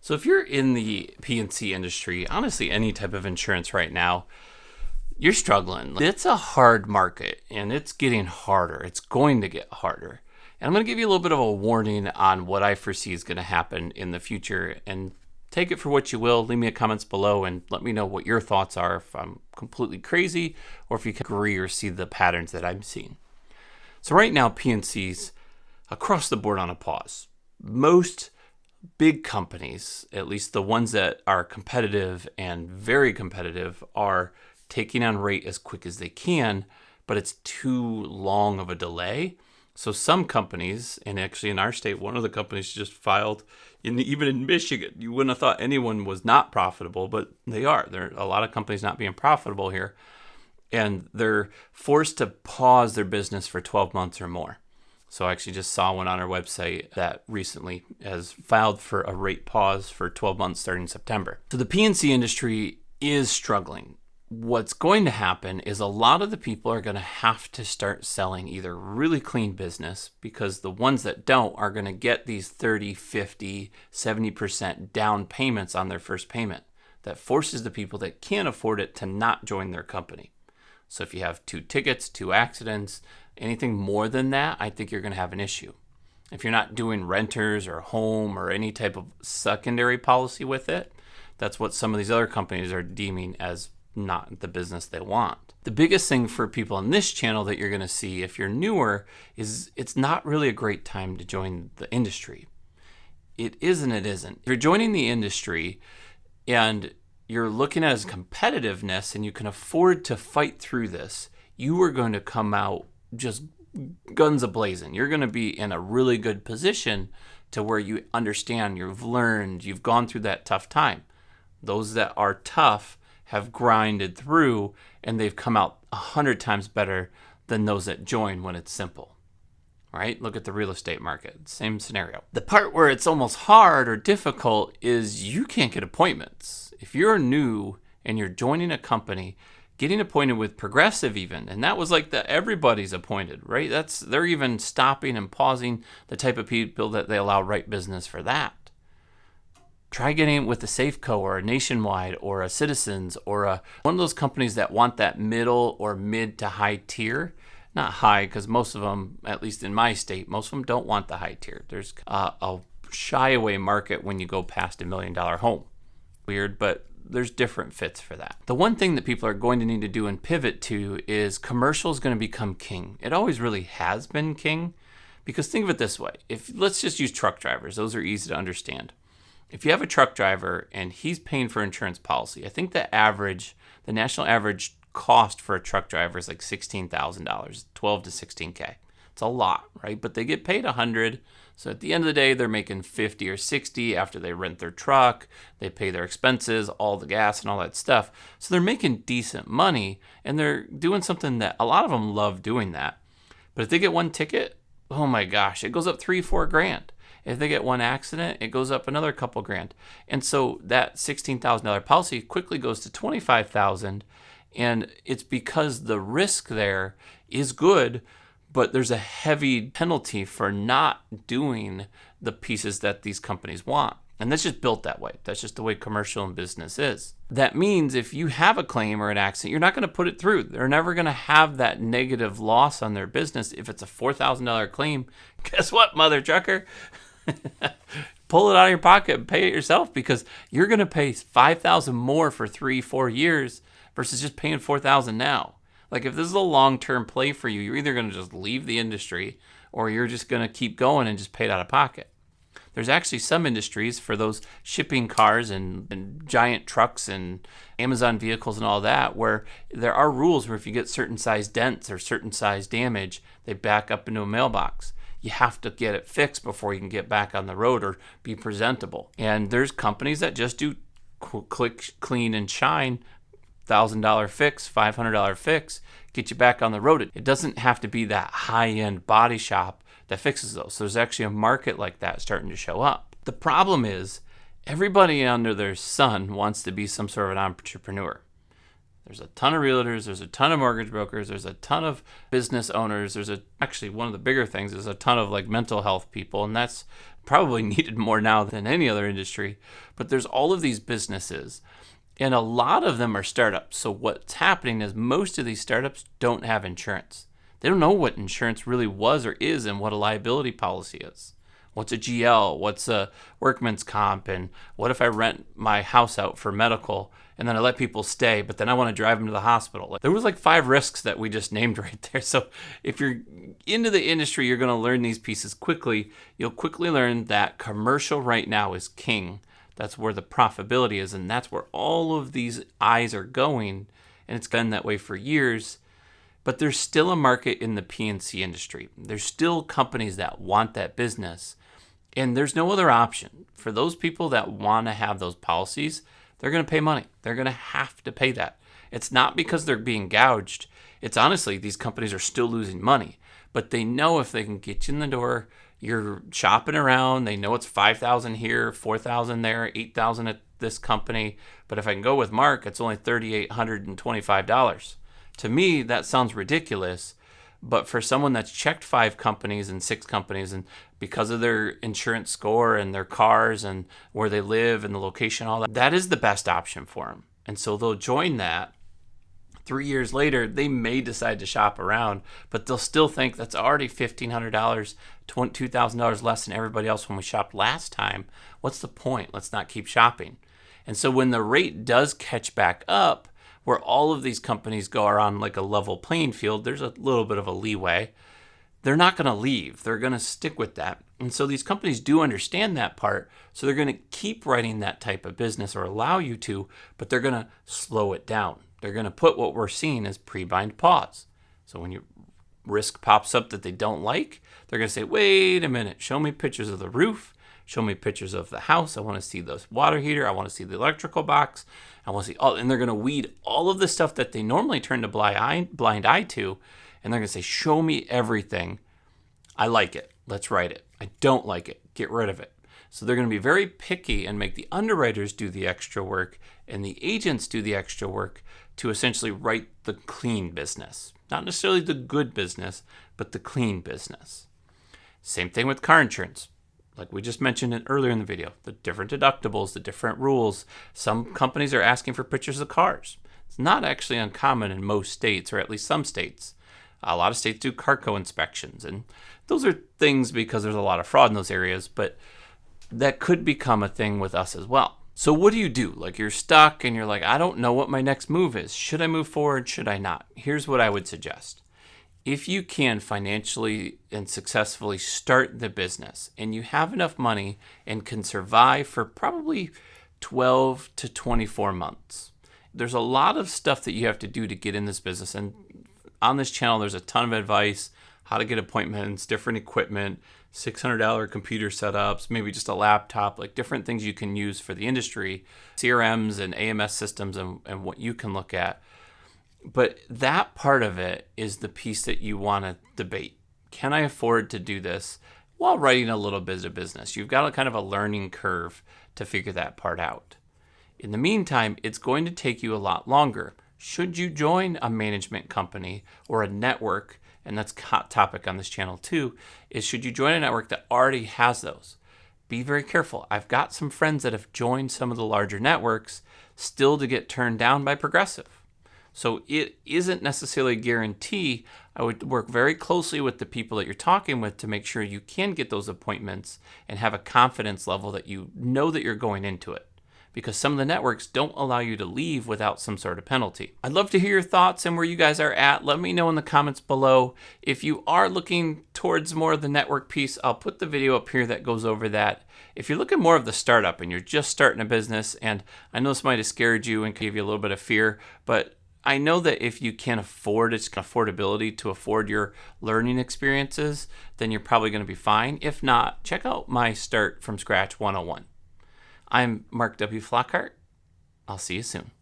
So if you're in the P&C industry, honestly, any type of insurance right now, you're struggling. It's a hard market and it's getting harder. It's going to get harder. And I'm going to give you a little bit of a warning on what I foresee is going to happen in the future. And take it for what you will. Leave me a comments below and let me know what your thoughts are, if I'm completely crazy or if you can agree or see the patterns that I'm seeing. So right now, P&C's across the board on a pause. Most big companies, at least the ones that are competitive and very competitive, are taking on rate as quick as they can, but it's too long of a delay. So some companies, and actually in our state, one of the companies just filed, even in Michigan, you wouldn't have thought anyone was not profitable, but they are. There are a lot of companies not being profitable here, and they're forced to pause their business for 12 months or more. So I actually just saw one on our website that recently has filed for a rate pause for 12 months starting September. So the P&C industry is struggling. What's going to happen is a lot of the people are going to have to start selling either really clean business, because the ones that don't are going to get these 30, 50, 70% down payments on their first payment. That forces the people that can't afford it to not join their company. So if you have 2 tickets, 2 accidents, anything more than that, I think you're going to have an issue. If you're not doing renters or home or any type of secondary policy with it, that's what some of these other companies are deeming as not the business they want. The biggest thing for people on this channel that you're going to see if you're newer is it's not really a great time to join the industry. It is and it isn't. If you're joining the industry and you're looking at its competitiveness and you can afford to fight through this, you are going to come out just guns a-blazing. You're going to be in a really good position to where you understand, you've learned, you've gone through that tough time. Those that are tough have grinded through and they've come out 100 times better than those that join when it's simple. Right? Look at the real estate market. Same scenario. The part where it's almost hard or difficult is you can't get appointments. If you're new and you're joining a company, getting appointed with Progressive even, and that was like everybody's appointed, right? They're even stopping and pausing the type of people that they allow write business for that. Try getting it with a Safeco or a Nationwide or a Citizens or one of those companies that want that middle or mid to high tier. Not high, because most of them, at least in my state, most of them don't want the high tier. There's a shy away market when you go past $1 million home. Weird, but there's different fits for that. The one thing that people are going to need to do and pivot to is commercial is going to become king. It always really has been king, because think of it this way. Let's just use truck drivers. Those are easy to understand. If you have a truck driver and he's paying for insurance policy, I think the national average cost for a truck driver is like $16,000, 12 to 16K. It's a lot, right? But they get paid 100. So at the end of the day, they're making 50 or 60 after they rent their truck, they pay their expenses, all the gas and all that stuff. So they're making decent money and they're doing something that a lot of them love doing that. But if they get one ticket, oh my gosh, it goes up $3-4 grand. If they get one accident, it goes up another couple grand. And so that $16,000 policy quickly goes to $25,000. And it's because the risk there is good, but there's a heavy penalty for not doing the pieces that these companies want. And that's just built that way. That's just the way commercial and business is. That means if you have a claim or an accident, you're not going to put it through. They're never going to have that negative loss on their business. If it's a $4,000 claim, guess what, mother trucker? Pull it out of your pocket and pay it yourself, because you're going to pay $5,000 more for 3-4 years versus just paying $4,000 now. Like, if this is a long-term play for you, you're either going to just leave the industry or you're just going to keep going and just pay it out of pocket. There's actually some industries for those shipping cars and giant trucks and Amazon vehicles and all that, where there are rules where if you get certain size dents or certain size damage, they back up into a mailbox. You have to get it fixed before you can get back on the road or be presentable. And there's companies that just do click, clean, and shine, $1,000 fix, $500 fix, get you back on the road. It doesn't have to be that high-end body shop that fixes those. So there's actually a market like that starting to show up. The problem is everybody under their sun wants to be some sort of an entrepreneur. There's a ton of realtors, there's a ton of mortgage brokers, there's a ton of business owners, actually one of the bigger things is a ton of like mental health people, and that's probably needed more now than any other industry. But there's all of these businesses, and a lot of them are startups. So what's happening is most of these startups don't have insurance. They don't know what insurance really was or is and what a liability policy is. What's a GL? What's a workman's comp? And what if I rent my house out for medical and then I let people stay, but then I want to drive them to the hospital? There was like 5 risks that we just named right there. So if you're into the industry, you're going to learn these pieces quickly. You'll quickly learn that commercial right now is king. That's where the profitability is, and that's where all of these eyes are going. And it's been that way for years. But there's still a market in the P&C industry. There's still companies that want that business. And there's no other option. For those people that want to have those policies, they're going to pay money. They're going to have to pay that. It's not because they're being gouged. It's honestly, these companies are still losing money. But they know if they can get you in the door, you're shopping around. They know it's $5,000 here, $4,000 there, $8,000 at this company. But if I can go with Mark, it's only $3,825. To me, that sounds ridiculous. But for someone that's checked 5 companies and 6 companies, and because of their insurance score and their cars and where they live and the location, all that, that is the best option for them. And so they'll join that. 3 years later, they may decide to shop around, but they'll still think that's already $1,500, $2,000 less than everybody else when we shopped last time. What's the point? Let's not keep shopping. And so when the rate does catch back up, where all of these companies go around like a level playing field, there's a little bit of a leeway. They're not going to leave. They're going to stick with that. And so these companies do understand that part. So they're going to keep writing that type of business or allow you to, but they're going to slow it down. They're going to put what we're seeing as pre-bind pause. So when your risk pops up that they don't like, they're going to say, wait a minute, show me pictures of the roof. Show me pictures of the house. I want to see the water heater. I want to see the electrical box. I want to see all, and they're going to weed all of the stuff that they normally turn a blind eye to, and they're going to say, show me everything. I like it. Let's write it. I don't like it. Get rid of it. So they're going to be very picky and make the underwriters do the extra work and the agents do the extra work to essentially write the clean business. Not necessarily the good business, but the clean business. Same thing with car insurance. Like we just mentioned it earlier in the video, the different deductibles, the different rules. Some companies are asking for pictures of cars. It's not actually uncommon in most states, or at least some states. A lot of states do CARCO inspections, and those are things because there's a lot of fraud in those areas, but that could become a thing with us as well. So what do you do? Like you're stuck and you're like, I don't know what my next move is. Should I move forward? Should I not? Here's what I would suggest. If you can financially and successfully start the business and you have enough money and can survive for probably 12 to 24 months, there's a lot of stuff that you have to do to get in this business. And on this channel, there's a ton of advice, how to get appointments, different equipment, $600 computer setups, maybe just a laptop, like different things you can use for the industry, CRMs and AMS systems and what you can look at. But that part of it is the piece that you want to debate. Can I afford to do this while writing a little bit of business? You've got a kind of a learning curve to figure that part out. In the meantime, it's going to take you a lot longer. Should you join a management company or a network, and that's a hot topic on this channel too, is should you join a network that already has those? Be very careful. I've got some friends that have joined some of the larger networks still to get turned down by Progressive. So it isn't necessarily a guarantee. I would work very closely with the people that you're talking with to make sure you can get those appointments and have a confidence level that you know that you're going into it. Because some of the networks don't allow you to leave without some sort of penalty. I'd love to hear your thoughts and where you guys are at. Let me know in the comments below. If you are looking towards more of the network piece, I'll put the video up here that goes over that. If you're looking more of the startup and you're just starting a business, and I know this might have scared you and gave you a little bit of fear, but I know that if you can afford it's affordability to afford your learning experiences, then you're probably going to be fine. If not, check out my Start from Scratch 101. I'm Mark W. Flockhart. I'll see you soon.